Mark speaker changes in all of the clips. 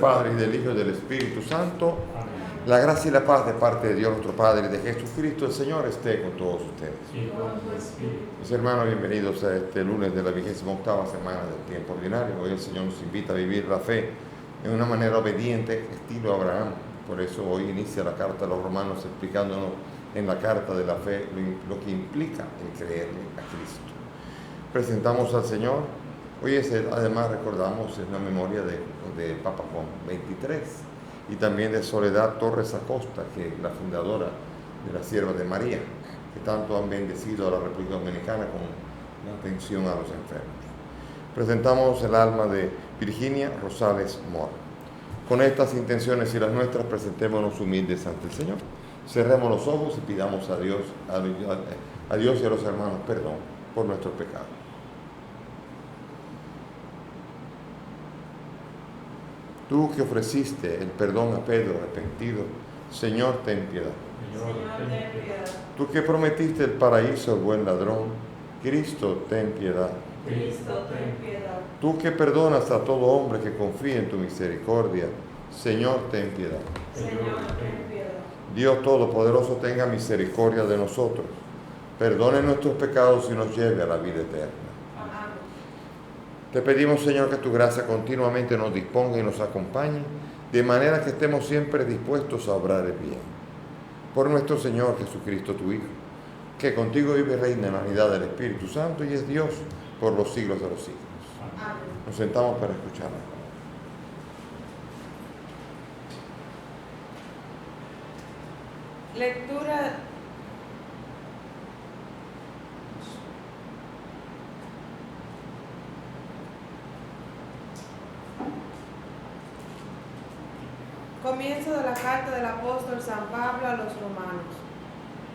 Speaker 1: Padre, y del Hijo y del Espíritu Santo. La gracia y la paz de parte de Dios nuestro Padre y de Jesucristo el Señor esté con todos ustedes. Mis hermanos, bienvenidos a este lunes de la 28ª semana del tiempo ordinario. Hoy el Señor nos invita a vivir la fe en una manera obediente, estilo Abraham. Por eso hoy inicia la carta a los romanos explicándonos en la carta de la fe lo que implica el creerle a Cristo. Presentamos al Señor. Hoy además recordamos la memoria de Papa Juan XXIII. Y también de Soledad Torres Acosta, que es la fundadora de la Sierva de María, que tanto han bendecido a la República Dominicana con la atención a los enfermos. Presentamos el alma de Virginia Rosales Mora. Con estas intenciones y las nuestras, presentémonos humildes ante el Señor. Cerremos los ojos y pidamos a Dios y a los hermanos perdón por nuestros pecados. Tú que ofreciste el perdón a Pedro arrepentido, Señor, ten piedad. Tú que prometiste el paraíso al buen ladrón, Cristo, ten piedad. Tú que perdonas a todo hombre que confía en tu misericordia, Señor, ten piedad. Dios Todopoderoso, tenga misericordia de nosotros, perdone nuestros pecados y nos lleve a la vida eterna. Te pedimos, Señor, que tu gracia continuamente nos disponga y nos acompañe, de manera que estemos siempre dispuestos a obrar el bien. Por nuestro Señor Jesucristo, tu Hijo, que contigo vive y reina en la unidad del Espíritu Santo y es Dios por los siglos de los siglos. Amén. Nos sentamos para escucharla.
Speaker 2: Lectura Comienzo de la carta del apóstol San Pablo a los romanos.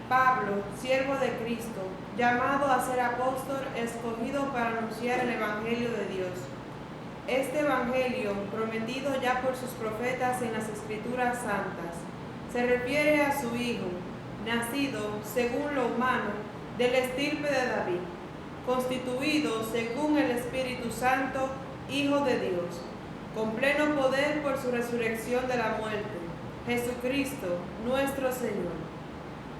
Speaker 2: Pablo, siervo de Cristo, llamado a ser apóstol, escogido para anunciar el Evangelio de Dios. Este Evangelio, prometido ya por sus profetas en las Escrituras Santas, se refiere a su Hijo, nacido, según lo humano, del estirpe de David, constituido, según el Espíritu Santo, Hijo de Dios, con pleno poder por su resurrección de la muerte, Jesucristo, nuestro Señor.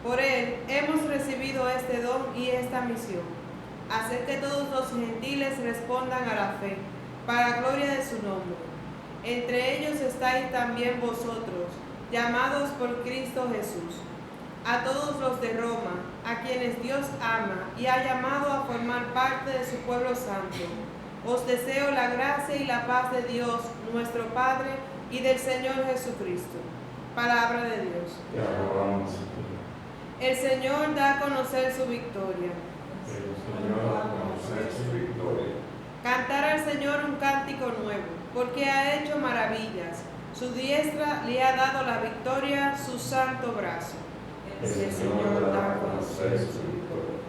Speaker 2: Por Él hemos recibido este don y esta misión, hacer que todos los gentiles respondan a la fe, para gloria de su nombre. Entre ellos estáis también vosotros, llamados por Cristo Jesús. A todos los de Roma, a quienes Dios ama y ha llamado a formar parte de su pueblo santo, os deseo la gracia y la paz de Dios, nuestro Padre, y del Señor Jesucristo. Palabra de Dios.
Speaker 3: Te alabamos.
Speaker 2: El Señor da a conocer su victoria.
Speaker 3: El Señor da a conocer su victoria.
Speaker 2: Cantar al Señor un cántico nuevo, porque ha hecho maravillas. Su diestra le ha dado la victoria, su santo brazo.
Speaker 3: El Señor da a conocer su victoria.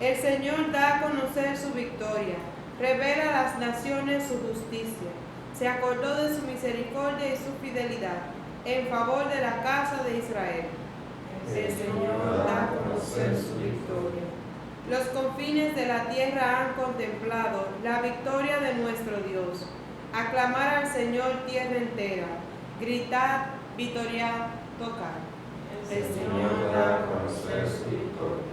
Speaker 2: El Señor da a conocer su victoria. Revela a las naciones su justicia. Se acordó de su misericordia y su fidelidad en favor de la casa de Israel. El Señor da a conocer su victoria. Los confines de la tierra han contemplado la victoria de nuestro Dios. Aclamar al Señor tierra entera. Gritad, victoriad, tocad.
Speaker 3: El Señor da a conocer su victoria.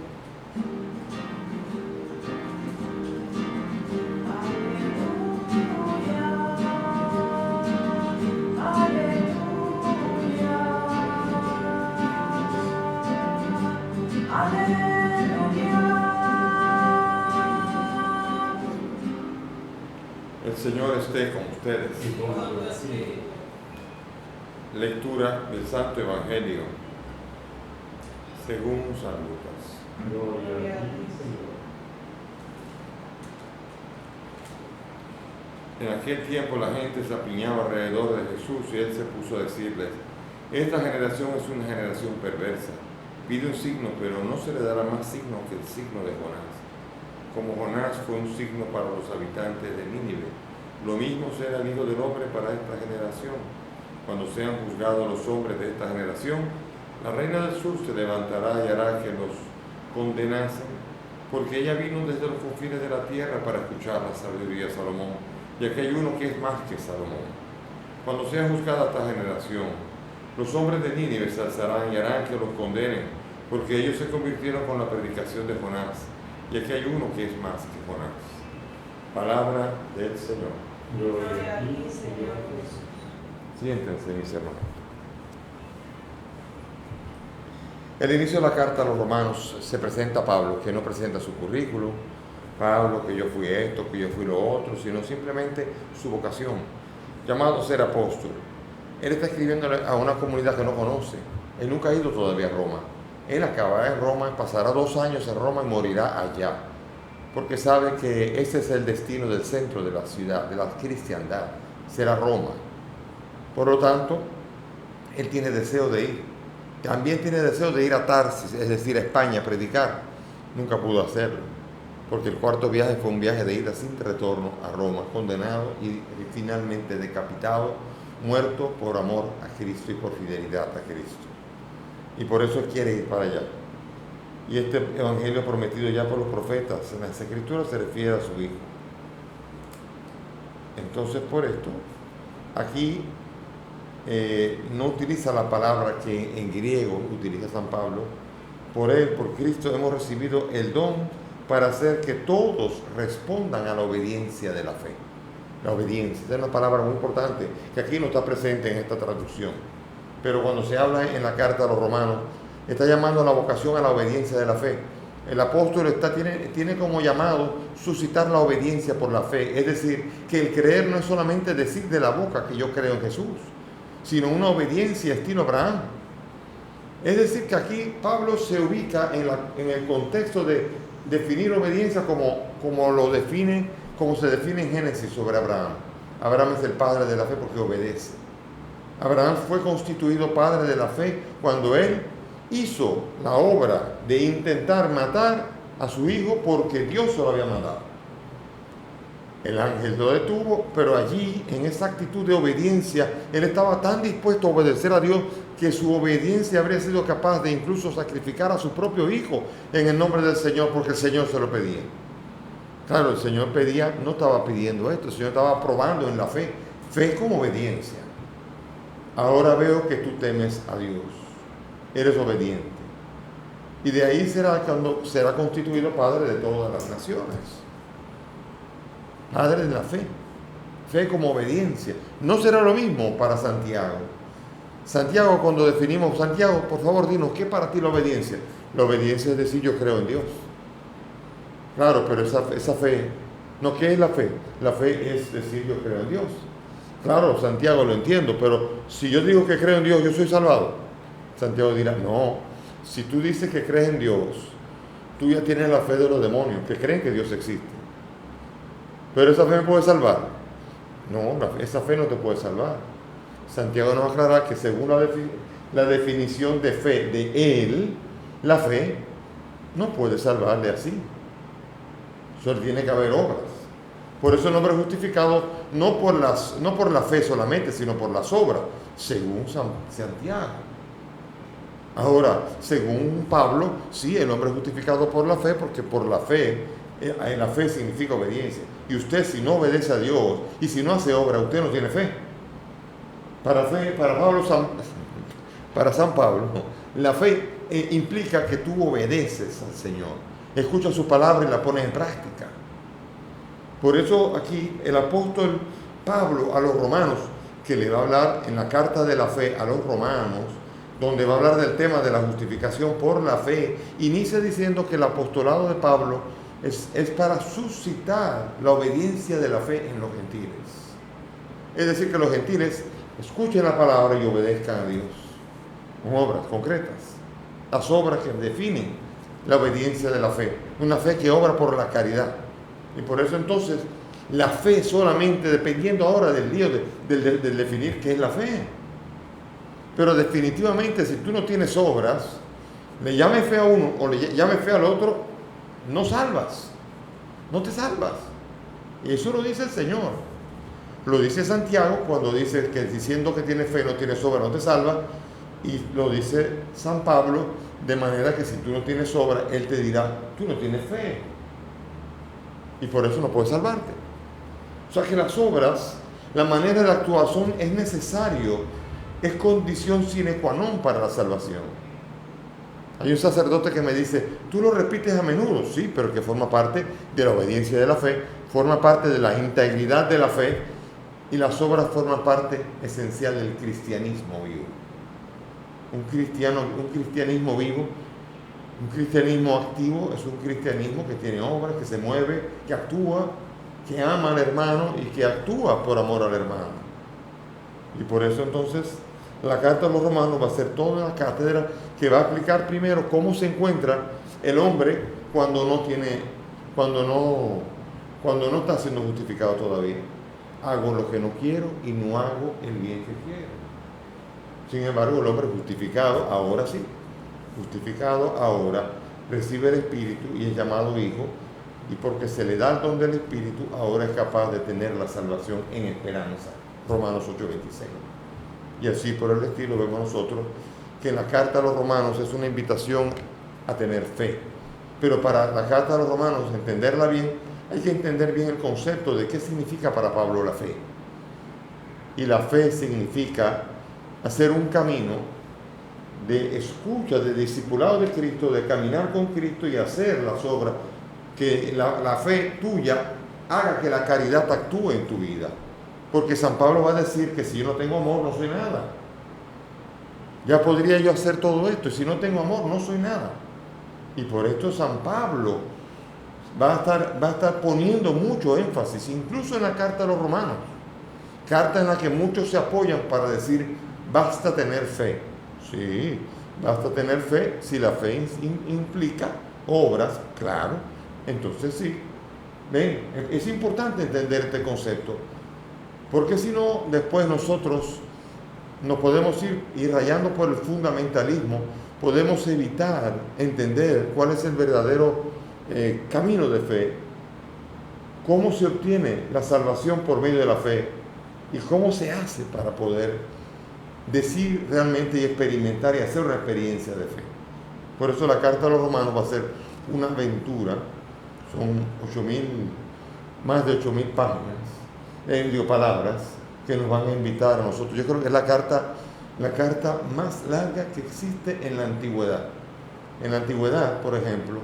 Speaker 1: El Señor esté con ustedes. Lectura del Santo Evangelio según San Lucas.
Speaker 3: Gloria a ti, Señor.
Speaker 1: En aquel tiempo la gente se apiñaba alrededor de Jesús y él se puso a decirles: esta generación es una generación perversa. Pide un signo, pero no se le dará más signo que el signo de Jonás. Como Jonás fue un signo para los habitantes de Nínive, lo mismo será el Hijo del Hombre para esta generación. Cuando sean juzgados los hombres de esta generación, la reina del sur se levantará y hará que los condenasen, porque ella vino desde los confines de la tierra para escuchar la sabiduría de Salomón, y aquí hay uno que es más que Salomón. cuando sea juzgada esta generación, los hombres de Nínive se alzarán y harán que los condenen, porque ellos se convirtieron con la predicación de Jonás, y aquí hay uno que es más que Jonás. Palabra del Señor.
Speaker 3: Gloria a ti, Señor Jesús.
Speaker 1: Siéntense, mis hermanos. El inicio de la carta a los romanos se presenta a Pablo, que no presenta su currículum, Pablo, que yo fui esto, que yo fui lo otro, sino simplemente su vocación, llamado a ser apóstol. Él está escribiéndole a una comunidad que no conoce. Él nunca ha ido todavía a Roma. Él acabará en Roma, pasará 2 años en Roma y morirá allá, porque sabe que ese es el destino del centro de la ciudad, de la cristiandad, será Roma. Por lo tanto, él tiene deseo de ir. También tiene deseo de ir a Tarsis, es decir, a España, a predicar. Nunca pudo hacerlo, porque el cuarto viaje fue un viaje de ida sin retorno a Roma, condenado y finalmente decapitado, muerto por amor a Cristo y por fidelidad a Cristo. Y por eso él quiere ir para allá. Y este evangelio prometido ya por los profetas en las Escrituras se refiere a su Hijo. Entonces, por esto, aquí no utiliza la palabra que en griego utiliza San Pablo. Por él, por Cristo, hemos recibido el don para hacer que todos respondan a la obediencia de la fe. La obediencia, esa es una palabra muy importante que aquí no está presente en esta traducción. Pero cuando se habla en la carta a los romanos, está llamando a la vocación a la obediencia de la fe. El apóstol tiene como llamado suscitar la obediencia por la fe. Es decir, que el creer no es solamente decir de la boca que yo creo en Jesús, sino una obediencia estilo Abraham. Es decir, que aquí Pablo se ubica en el contexto de definir obediencia como se define en Génesis sobre Abraham. Abraham es el padre de la fe porque obedece. Abraham fue constituido padre de la fe cuando él hizo la obra de intentar matar a su hijo porque Dios se lo había mandado. El ángel lo detuvo, pero allí, en esa actitud de obediencia, él estaba tan dispuesto a obedecer a Dios que su obediencia habría sido capaz de incluso sacrificar a su propio hijo en el nombre del Señor, porque el Señor se lo pedía. Claro, el Señor no estaba pidiendo esto, el Señor estaba probando en la fe, fe como obediencia. Ahora veo que tú temes a Dios, eres obediente. Y de ahí será cuando será constituido Padre de todas las naciones. Padre de la fe, fe como obediencia. No será lo mismo para Santiago. Santiago, cuando definimos, Santiago, por favor, dinos, ¿qué para ti la obediencia? La obediencia es decir, yo creo en Dios. Claro, pero esa fe, no, ¿qué es la fe? La fe es decir, yo creo en Dios. Claro, Santiago, lo entiendo, pero si yo digo que creo en Dios, ¿yo soy salvado? Santiago dirá, no, si tú dices que crees en Dios, tú ya tienes la fe de los demonios, que creen que Dios existe. ¿Pero esa fe me puede salvar? No, esa fe no te puede salvar. Santiago nos aclara que según la definición de fe de él, la fe no puede salvarle así. Solo tiene que haber obras. Por eso el hombre es justificado no por la fe solamente, sino por las obras, según Santiago. Ahora, según Pablo, sí, el hombre es justificado por la fe, porque por la fe significa obediencia. Y usted, si no obedece a Dios y si no hace obra, usted no tiene fe. Para San Pablo, la fe implica que tú obedeces al Señor, escuchas su palabra y la pones en práctica. Por eso aquí el apóstol Pablo a los romanos, que le va a hablar en la carta de la fe a los romanos, donde va a hablar del tema de la justificación por la fe, inicia diciendo que el apostolado de Pablo es para suscitar la obediencia de la fe en los gentiles. Es decir, que los gentiles escuchen la palabra y obedezcan a Dios con obras concretas, las obras que definen la obediencia de la fe, una fe que obra por la caridad. Y por eso entonces la fe solamente, dependiendo ahora del lío del definir qué es la fe. Pero definitivamente, si tú no tienes obras, le llames fe a uno o le llames fe al otro, no salvas, no te salvas. Y eso lo dice el Señor. Lo dice Santiago cuando dice que diciendo que tienes fe no tienes obra, no te salva. Y lo dice San Pablo de manera que si tú no tienes obra, él te dirá, tú no tienes fe. Y por eso no puedes salvarte. O sea que las obras La manera de actuación es necesario, es condición sine qua non para la salvación. Hay un sacerdote que me dice, tú lo repites a menudo, sí, pero que forma parte de la obediencia de la fe, forma parte de la integridad de la fe, y las obras forman parte esencial del cristianismo vivo. Un cristianismo vivo, un cristianismo activo, es un cristianismo que tiene obras, que se mueve, que actúa, que ama al hermano y que actúa por amor al hermano. Y por eso entonces la carta a los romanos va a ser toda la cátedra que va a explicar primero cómo se encuentra el hombre cuando no está siendo justificado todavía. Hago lo que no quiero y no hago el bien que quiero. Sin embargo, el hombre justificado, ahora sí, justificado ahora, recibe el Espíritu y es llamado hijo, y porque se le da el don del Espíritu, ahora es capaz de tener la salvación en esperanza. Romanos 8:26. Y así por el estilo vemos nosotros que la carta a los romanos es una invitación a tener fe. Pero para la carta a los romanos, entenderla bien, hay que entender bien el concepto de qué significa para Pablo la fe. Y la fe significa hacer un camino de escucha, de discipulado de Cristo, de caminar con Cristo y hacer las obras, que la fe tuya haga que la caridad actúe en tu vida. Porque San Pablo va a decir que si yo no tengo amor no soy nada. Ya podría yo hacer todo esto, y si no tengo amor no soy nada. Y por esto San Pablo va a estar poniendo mucho énfasis, incluso en la carta a los romanos, carta en la que muchos se apoyan para decir, basta tener fe. Sí, basta tener fe si la fe implica obras, claro, entonces sí. Ven, es importante entender este concepto, porque si no, después nosotros nos podemos ir rayando por el fundamentalismo, podemos evitar entender cuál es el verdadero camino de fe, cómo se obtiene la salvación por medio de la fe y cómo se hace para poder decir realmente y experimentar y hacer una experiencia de fe. Por eso la carta a los romanos va a ser una aventura, son más de 8.000 páginas, palabras que nos van a invitar a nosotros. Yo creo que es la carta más larga que existe en la antigüedad. En la antigüedad, por ejemplo,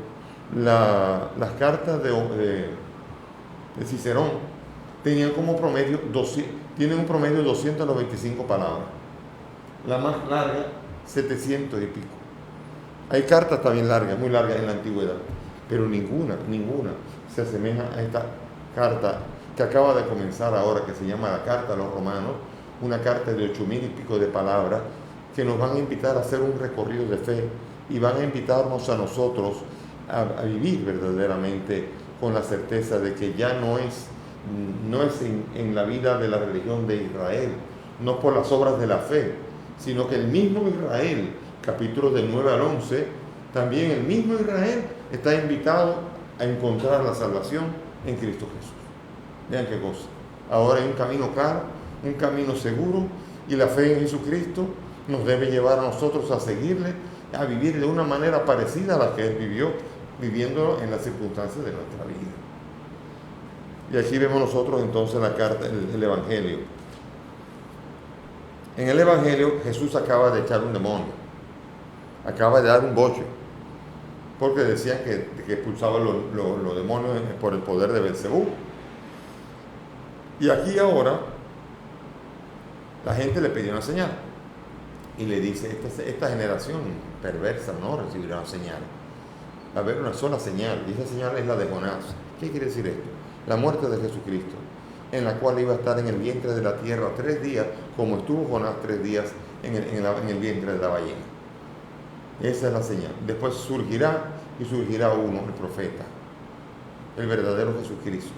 Speaker 1: las cartas de Cicerón tenían como promedio tienen un promedio de 295 palabras. La más larga, 700 y pico. Hay cartas también largas, muy largas en la antigüedad, pero ninguna se asemeja a esta carta que acaba de comenzar ahora, que se llama la carta a los romanos, una carta de 8.000 y pico de palabras que nos van a invitar a hacer un recorrido de fe y van a invitarnos a nosotros a vivir verdaderamente con la certeza de que ya no es en la vida de la religión de Israel, no por las obras de la fe, sino que el mismo Israel, capítulos del 9 al 11, también el mismo Israel está invitado a encontrar la salvación en Cristo Jesús. Vean qué cosa. Ahora hay un camino claro, un camino seguro, y la fe en Jesucristo nos debe llevar a nosotros a seguirle, a vivir de una manera parecida a la que Él vivió, viviendo en las circunstancias de nuestra vida. Y aquí vemos nosotros entonces la carta, el Evangelio. En el Evangelio Jesús acaba de echar un demonio, acaba de dar un boche, porque decían que expulsaba los demonios por el poder de Belcebú. Y aquí ahora la gente le pidió una señal y le dice, esta generación perversa no recibirá una señal. Va a haber una sola señal, y esa señal es la de Jonás. ¿Qué quiere decir esto? La muerte de Jesucristo, en la cual iba a estar en el vientre de la tierra 3 días, como estuvo Jonás 3 días en el vientre de la ballena. Esa es la señal. Después surgirá uno, el profeta, el verdadero Jesucristo,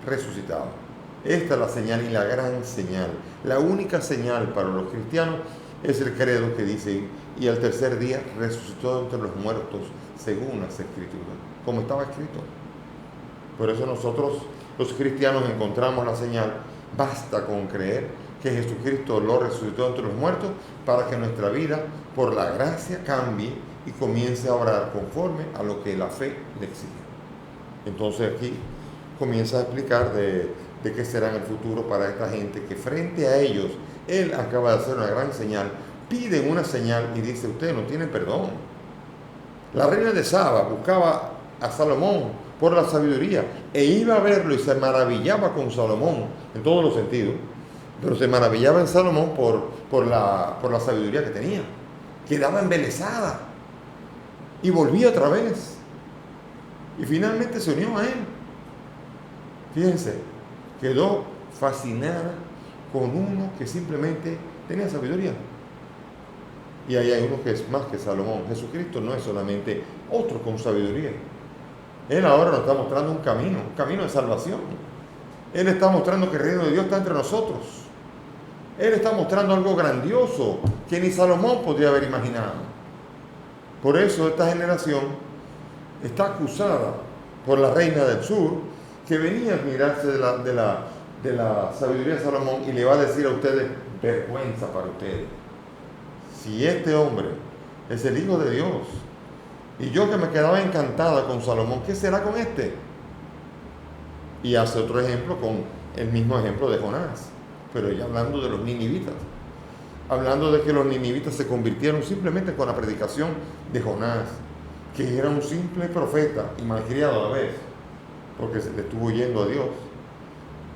Speaker 1: resucitado. Esta es la señal y la gran señal. La única señal para los cristianos es el credo que dice, y al tercer día resucitó entre los muertos, según las Escrituras, como estaba escrito. Por eso nosotros, los cristianos, encontramos la señal. Basta con creer que Jesucristo lo resucitó entre los muertos para que nuestra vida, por la gracia, cambie y comience a obrar conforme a lo que la fe le exige. Entonces aquí comienza a explicar de de qué será en el futuro para esta gente que frente a ellos, Él acaba de hacer una gran señal. Piden una señal y dice, ustedes no tienen perdón. La reina de Saba buscaba a Salomón por la sabiduría e iba a verlo y se maravillaba con Salomón en todos los sentidos, pero se maravillaba en Salomón por la sabiduría que tenía. Quedaba embelesada y volvía otra vez y finalmente se unió a él. Fíjense, quedó fascinada con uno que simplemente tenía sabiduría. Y ahí hay uno que es más que Salomón. Jesucristo no es solamente otro con sabiduría. Él ahora nos está mostrando un camino de salvación. Él está mostrando que el reino de Dios está entre nosotros. Él está mostrando algo grandioso que ni Salomón podría haber imaginado. Por eso esta generación está acusada por la reina del sur, que venía a admirarse de la sabiduría de Salomón, y le va a decir a ustedes, vergüenza para ustedes. Si este hombre es el Hijo de Dios, y yo que me quedaba encantada con Salomón, ¿qué será con este? Y hace otro ejemplo con el mismo ejemplo de Jonás, pero ella hablando de los ninivitas, hablando de que los ninivitas se convirtieron simplemente con la predicación de Jonás, que era un simple profeta y malcriado a la vez, porque se le estuvo yendo a Dios.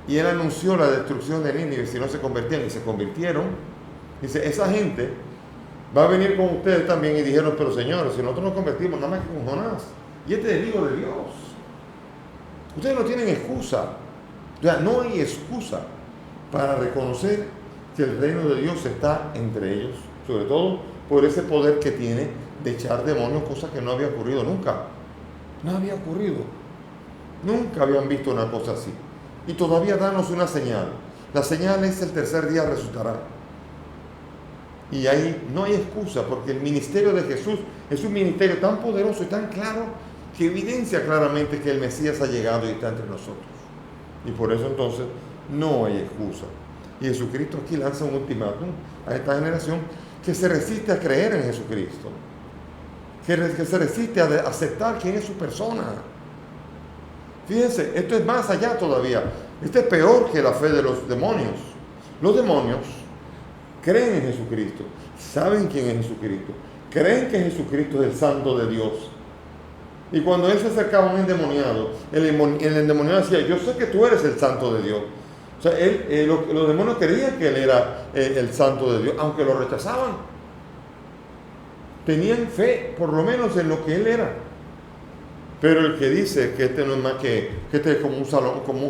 Speaker 1: Y él anunció la destrucción de Nínive si no se convertían, y se convirtieron. Dice, esa gente va a venir con ustedes también. Y dijeron, pero señores, si nosotros nos convertimos nada más que con Jonás, y este es el Hijo de Dios, ustedes no tienen excusa. O sea, no hay excusa para reconocer que el reino de Dios está entre ellos, sobre todo por ese poder que tiene de echar demonios, cosa que no había ocurrido nunca. No había ocurrido. Nunca habían visto una cosa así. Y todavía danos una señal. La señal es el tercer día resucitará. Y ahí no hay excusa, porque el ministerio de Jesús es un ministerio tan poderoso y tan claro que evidencia claramente que el Mesías ha llegado y está entre nosotros. Y por eso entonces no hay excusa. Y Jesucristo aquí lanza un ultimátum a esta generación que se resiste a creer en Jesucristo, que se resiste a aceptar quién es su persona. Fíjense, esto es más allá todavía. Esto es peor que la fe de los demonios. Los demonios creen en Jesucristo, saben quién es Jesucristo, creen que Jesucristo es el Santo de Dios. Y cuando él se acercaba a un endemoniado, el endemoniado decía, yo sé que tú eres el Santo de Dios. O sea, los demonios creían que él era el Santo de Dios, aunque lo rechazaban. Tenían fe, por lo menos, en lo que él era. Pero el que dice que este no es más que este es como un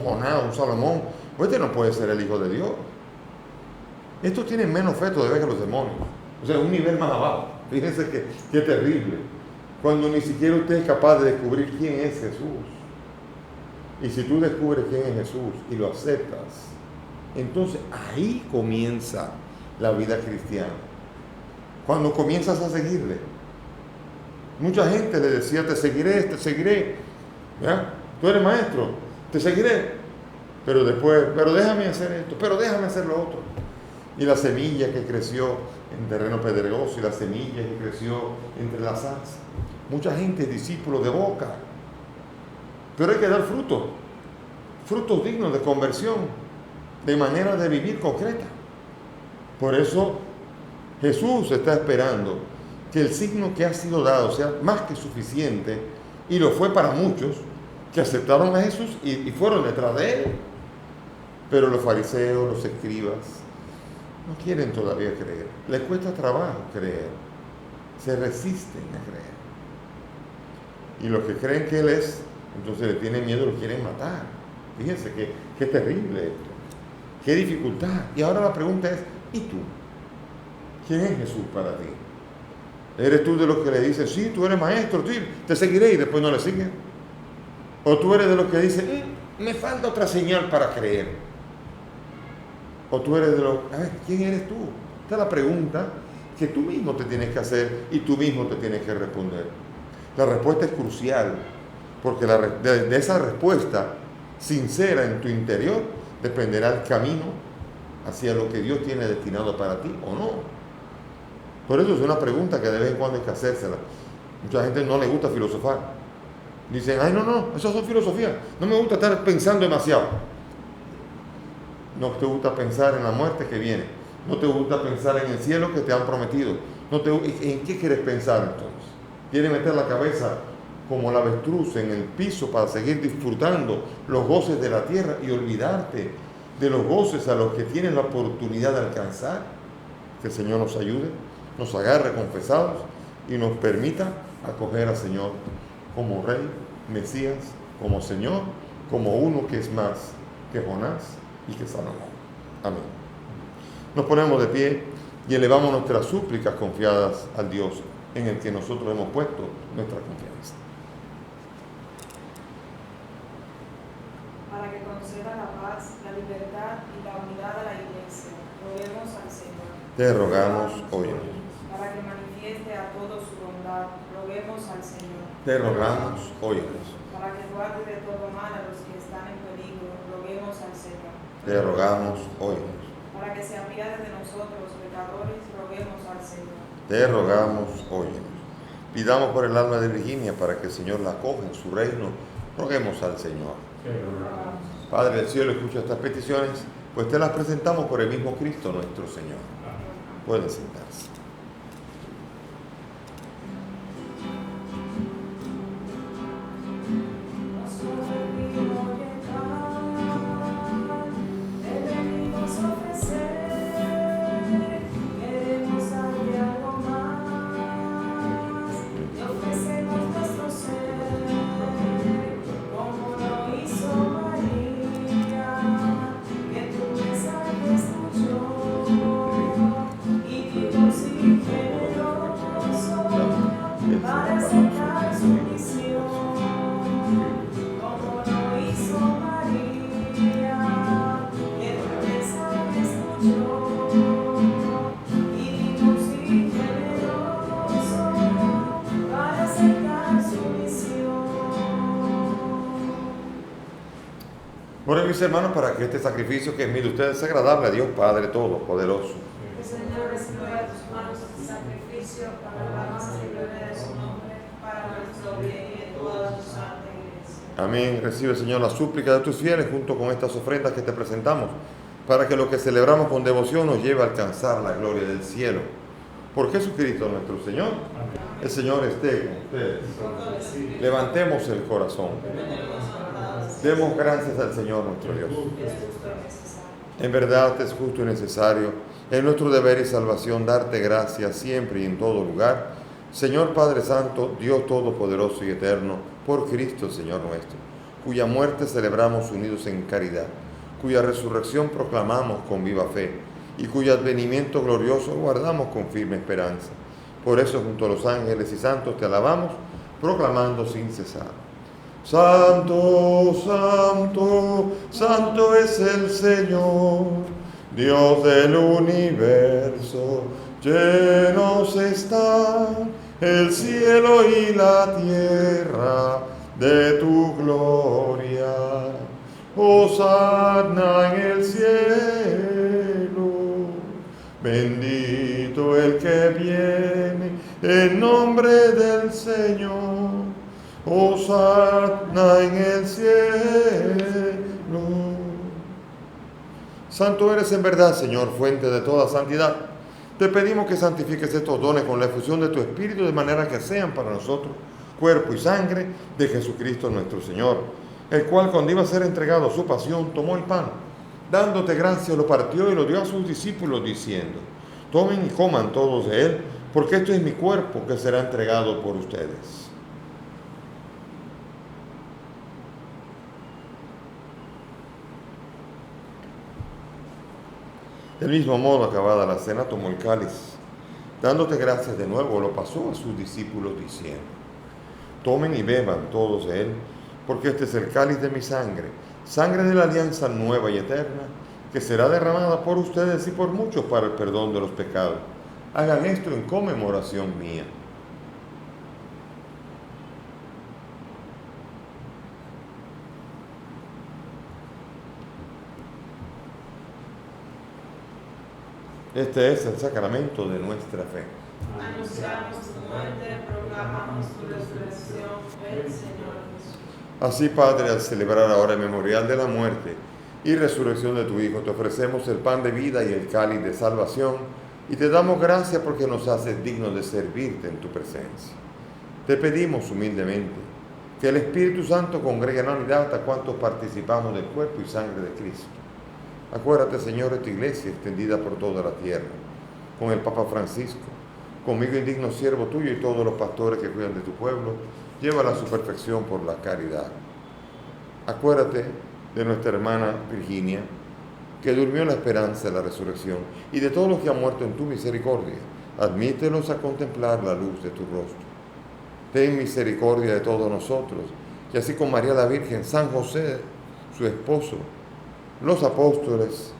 Speaker 1: Jonás, un Salomón, pues este no puede ser el Hijo de Dios. Estos tienen menos fe todavía que los demonios. O sea, un nivel más abajo. Fíjense que terrible. Cuando ni siquiera usted es capaz de descubrir quién es Jesús. Y si tú descubres quién es Jesús y lo aceptas, entonces ahí comienza la vida cristiana. Cuando comienzas a seguirle. Mucha gente le decía, te seguiré. ¿Ya? Tú eres maestro, te seguiré. Pero después, pero déjame hacer esto, pero déjame hacer lo otro. Y la semilla que creció en terreno pedregoso y la semilla que creció entre las zarzas. Mucha gente es discípulo de boca. Pero hay que dar frutos dignos de conversión, de manera de vivir concreta. Por eso Jesús está esperando que el signo que ha sido dado sea más que suficiente, y lo fue para muchos que aceptaron a Jesús y fueron detrás de él. Pero los fariseos, los escribas, no quieren todavía creer. Les cuesta trabajo creer. Se resisten a creer. Y los que creen que él es, entonces le tienen miedo y lo quieren matar. Fíjense qué terrible esto. Qué dificultad. Y ahora la pregunta es, ¿y tú? ¿Quién es Jesús para ti? ¿Eres tú de los que le dicen, sí, tú eres maestro, sí, te seguiré, y después no le siguen? ¿O tú eres de los que dicen, me falta otra señal para creer? ¿O tú eres de los, a ver, ¿quién eres tú? Esta es la pregunta que tú mismo te tienes que hacer y tú mismo te tienes que responder. La respuesta es crucial, porque de esa respuesta sincera en tu interior dependerá el camino hacia lo que Dios tiene destinado para ti o no. Por eso es una pregunta que de vez en cuando hay que hacérsela. Mucha gente no le gusta filosofar. Dicen, ay no, esas son filosofías. No me gusta estar pensando demasiado. No te gusta pensar en la muerte que viene. No te gusta pensar en el cielo que te han prometido. ¿En qué quieres pensar entonces? ¿Quieres meter la cabeza como el avestruz en el piso para seguir disfrutando los goces de la tierra y olvidarte de los goces a los que tienes la oportunidad de alcanzar? Que el Señor nos ayude, nos agarre confesados y nos permita acoger al Señor como Rey, Mesías, como Señor, como uno que es más que Jonás y que Salomón. Amén. Nos ponemos de pie y elevamos nuestras súplicas confiadas al Dios en el que nosotros hemos puesto nuestra confianza.
Speaker 2: Para que conceda la paz, la libertad y la unidad de la Iglesia, roguemos al Señor.
Speaker 1: Te rogamos, óyenos.
Speaker 2: Para que manifieste a todos su bondad, roguemos al Señor.
Speaker 1: Te rogamos, óyenos.
Speaker 2: Para que guarde de todo mal a los que están en peligro, roguemos al Señor.
Speaker 1: Te rogamos, óyenos.
Speaker 2: Para que se apiade de nosotros, pecadores, roguemos al Señor.
Speaker 1: Te rogamos, óyenos. Pidamos por el alma de Virginia para que el Señor la acoja en su reino. Roguemos al Señor. Padre del cielo, escucha estas peticiones, pues te las presentamos por el mismo Cristo nuestro Señor. Pueden sentarse. Oren mis hermanos para que este sacrificio que es mío de ustedes sea agradable a Dios Padre Todopoderoso.
Speaker 2: El Señor reciba de tus manos este sacrificio para la alabanza y gloria de su nombre, para nuestro bien y de toda su santa Iglesia.
Speaker 1: Amén. Recibe, Señor, la súplica de tus fieles junto con estas ofrendas que te presentamos, para que lo que celebramos con devoción nos lleve a alcanzar la gloria del cielo. Por Jesucristo nuestro Señor. Amén. El Señor esté con ustedes. Levantemos el corazón. Demos gracias al Señor nuestro Dios. En verdad es justo y necesario, es nuestro deber y salvación darte gracias siempre y en todo lugar, Señor Padre Santo, Dios Todopoderoso y Eterno, por Cristo Señor nuestro, cuya muerte celebramos unidos en caridad, cuya resurrección proclamamos con viva fe y cuyo advenimiento glorioso guardamos con firme esperanza. Por eso junto a los ángeles y santos te alabamos, proclamando sin cesar. Santo, santo, santo es el Señor, Dios del universo. Llenos están el cielo y la tierra de tu gloria. Hosanna en el cielo. Bendito el que viene en nombre del Señor. Hosanna en el cielo. Santo eres en verdad, Señor, fuente de toda santidad. Te pedimos que santifiques estos dones con la efusión de tu Espíritu, de manera que sean para nosotros cuerpo y sangre de Jesucristo nuestro Señor, el cual cuando iba a ser entregado a su pasión, tomó el pan, dándote gracias, lo partió y lo dio a sus discípulos, diciendo: tomen y coman todos de él, porque esto es mi cuerpo que será entregado por ustedes. Del mismo modo, acabada la cena, tomó el cáliz, dándote gracias de nuevo, lo pasó a sus discípulos, diciendo: tomen y beban todos de él, porque este es el cáliz de mi sangre, sangre de la alianza nueva y eterna, que será derramada por ustedes y por muchos para el perdón de los pecados. Hagan esto en conmemoración mía. Este es el sacramento de nuestra fe.
Speaker 2: Anunciamos tu muerte, proclamamos tu resurrección, ven Señor Jesús.
Speaker 1: Así, Padre, al celebrar ahora el memorial de la muerte y resurrección de tu Hijo, te ofrecemos el pan de vida y el cáliz de salvación, y te damos gracias porque nos haces dignos de servirte en tu presencia. Te pedimos humildemente que el Espíritu Santo congregue en la unidad hasta cuantos participamos del cuerpo y sangre de Cristo. Acuérdate, Señor, de tu iglesia extendida por toda la tierra, con el Papa Francisco, conmigo indigno siervo tuyo y todos los pastores que cuidan de tu pueblo, llévala a su perfección por la caridad. Acuérdate de nuestra hermana Virginia, que durmió en la esperanza de la resurrección, y de todos los que han muerto en tu misericordia. Admítelos a contemplar la luz de tu rostro. Ten misericordia de todos nosotros, y así con María la Virgen, San José, su esposo, los apóstoles,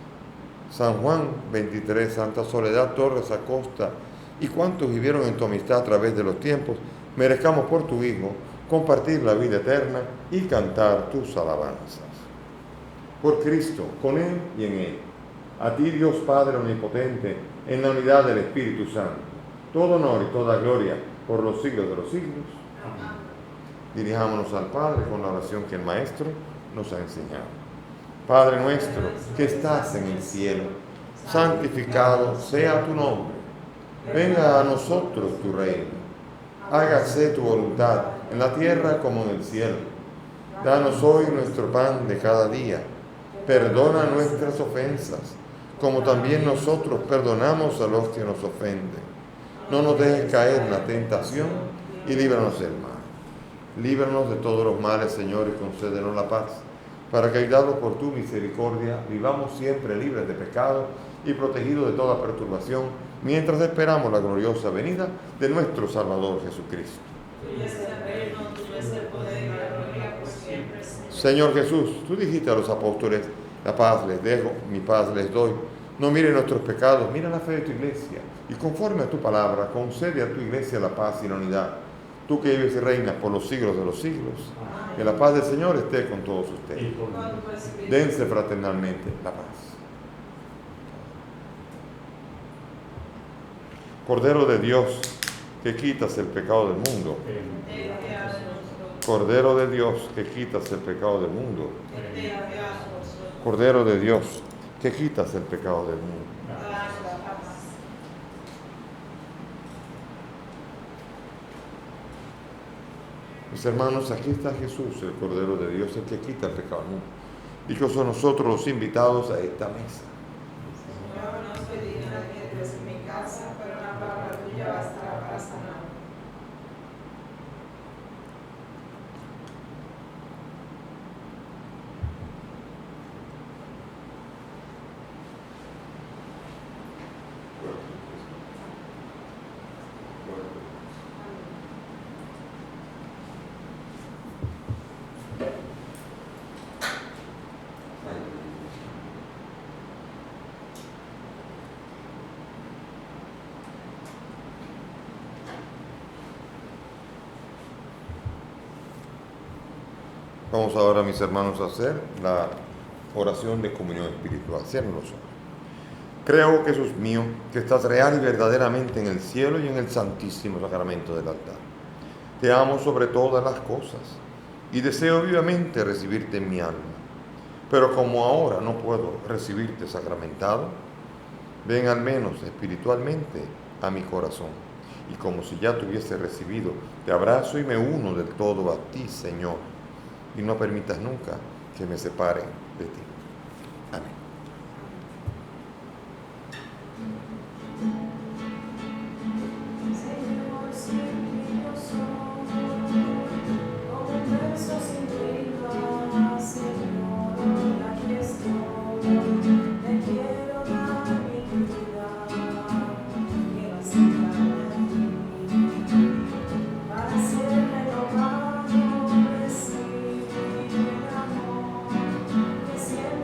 Speaker 1: San Juan 23, Santa Soledad Torres Acosta, y cuantos vivieron en tu amistad a través de los tiempos, merezcamos por tu Hijo compartir la vida eterna y cantar tus alabanzas. Por Cristo, con Él y en Él, a ti Dios Padre Omnipotente, en la unidad del Espíritu Santo, todo honor y toda gloria por los siglos de los siglos. Amén. Dirijámonos al Padre con la oración que el Maestro nos ha enseñado. Padre nuestro, que estás en el cielo, santificado sea tu nombre. Venga a nosotros tu reino. Hágase tu voluntad en la tierra como en el cielo. Danos hoy nuestro pan de cada día. Perdona nuestras ofensas, como también nosotros perdonamos a los que nos ofenden. No nos dejes caer en la tentación y líbranos del mal. Líbranos de todos los males, Señor, y concédenos la paz, para que, ayudados por tu misericordia, vivamos siempre libres de pecado y protegidos de toda perturbación, mientras esperamos la gloriosa venida de nuestro Salvador Jesucristo.
Speaker 2: Tuyo es el reino, tuyo es el poder y la gloria por siempre,
Speaker 1: Señor Jesús, tú dijiste a los apóstoles, la paz les dejo, mi paz les doy. No mire nuestros pecados, mira la fe de tu iglesia, y conforme a tu palabra, concede a tu iglesia la paz y la unidad. Tú que vives y reinas por los siglos de los siglos, que la paz del Señor esté con todos ustedes. Dense fraternalmente la paz. Cordero de Dios, que quitas el pecado del mundo. Cordero de Dios, que quitas el pecado del mundo. Cordero de Dios, que quitas el pecado del mundo. Mis hermanos, aquí está Jesús, el Cordero de Dios, el que quita el pecado del mundo. Dichosos nosotros los invitados a esta mesa.
Speaker 2: Señor, no soy digna de que entres en mi casa, pero una palabra tuya bastará para sanar.
Speaker 1: Vamos ahora, mis hermanos, a hacer la oración de comunión espiritual. Cierren los ojos. Creo, Jesús mío, que estás real y verdaderamente en el cielo y en el santísimo sacramento del altar. Te amo sobre todas las cosas y deseo vivamente recibirte en mi alma. Pero como ahora no puedo recibirte sacramentado, ven al menos espiritualmente a mi corazón. Y como si ya te hubiese recibido, te abrazo y me uno del todo a ti, Señor. Y no permitas nunca que me separen de ti. Amén.
Speaker 4: Siempre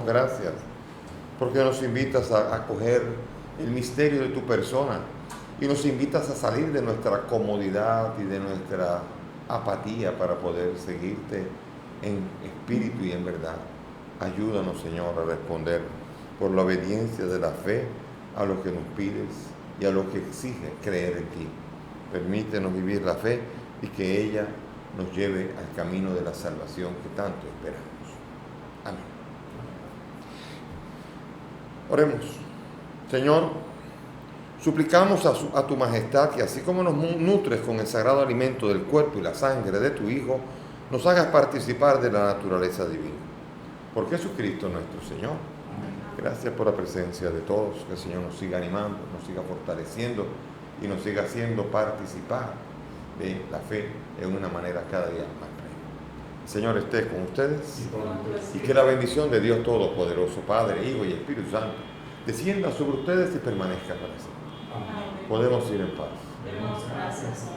Speaker 1: damos gracias porque nos invitas a acoger el misterio de tu persona y nos invitas a salir de nuestra comodidad y de nuestra apatía para poder seguirte en espíritu y en verdad. Ayúdanos, Señor, a responder por la obediencia de la fe a lo que nos pides y a lo que exige creer en ti. Permítenos vivir la fe y que ella nos lleve al camino de la salvación que tanto esperamos. Amén. Oremos. Señor, suplicamos a tu majestad que así como nos nutres con el sagrado alimento del cuerpo y la sangre de tu Hijo, nos hagas participar de la naturaleza divina. Por Jesucristo nuestro Señor. Gracias por la presencia de todos, que el Señor nos siga animando, nos siga fortaleciendo y nos siga haciendo participar de la fe en una manera cada día más plena. El Señor esté con ustedes y que la bendición de Dios Todopoderoso, Padre, Hijo y Espíritu Santo, descienda sobre ustedes y permanezca para siempre. Podemos ir en paz.
Speaker 3: Gracias.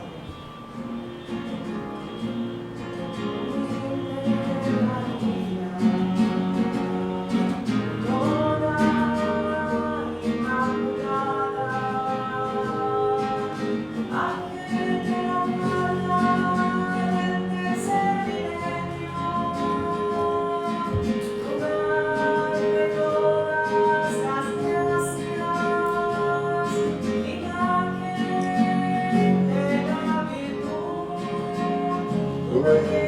Speaker 4: Amen.